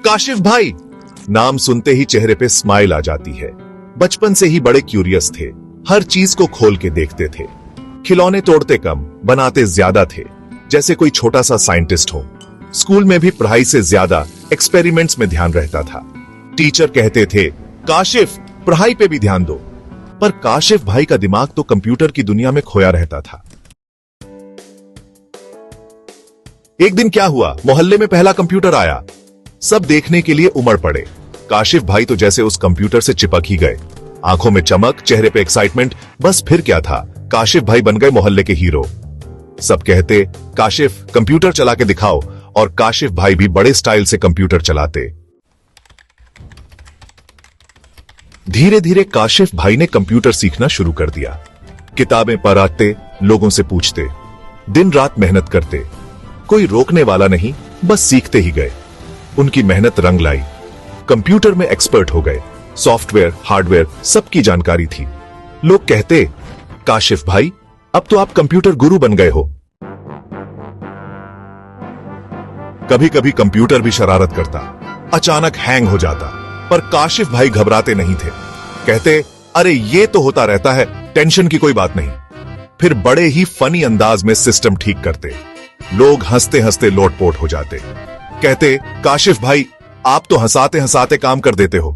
काशिफ भाई। नाम सुनते ही चेहरे पे स्माइल आ जाती है। बचपन से ही बड़े क्यूरियस थे, हर चीज को खोल के देखते थे। खिलौने तोड़ते कम, बनाते ज्यादा थे, जैसे कोई छोटा सा साइंटिस्ट हो। स्कूल में भी पढ़ाई से ज्यादा एक्सपेरिमेंट्स में ध्यान रहता था। टीचर कहते थे, काशिफ पढ़ाई पे भी ध्यान दो। पर काशिफ भाई का दिमाग तो कंप्यूटर की दुनिया में खोया रहता था। एक दिन क्या हुआ, मोहल्ले में पहला कंप्यूटर आया। सब देखने के लिए उमड़ पड़े। काशिफ भाई तो जैसे उस कंप्यूटर से चिपक ही गए। आंखों में चमक, चेहरे पे एक्साइटमेंट, बस फिर क्या था, काशिफ भाई बन गए मोहल्ले के हीरो। सब कहते, काशिफ कंप्यूटर चला के दिखाओ, और काशिफ भाई भी बड़े स्टाइल से कंप्यूटर चलाते। धीरे धीरे काशिफ भाई ने कंप्यूटर सीखना शुरू कर दिया। किताबें पढ़ते, लोगों से पूछते, दिन रात मेहनत करते। कोई रोकने वाला नहीं, बस सीखते ही गए। उनकी मेहनत रंग लाई। कंप्यूटर में एक्सपर्ट हो गए। सॉफ्टवेयर, हार्डवेयर सबकी जानकारी थी। लोग कहते, काशिफ भाई अब तो आप कंप्यूटर गुरु बन गए हो। कभी कभी कंप्यूटर भी शरारत करता, अचानक हैंग हो जाता, पर काशिफ भाई घबराते नहीं थे। कहते, अरे ये तो होता रहता है, टेंशन की कोई बात नहीं। फिर बड़े ही फनी अंदाज में सिस्टम ठीक करते। लोग हंसते हंसते लोटपोट हो जाते। कहते, काशिफ भाई आप तो हंसाते हंसाते काम कर देते हो।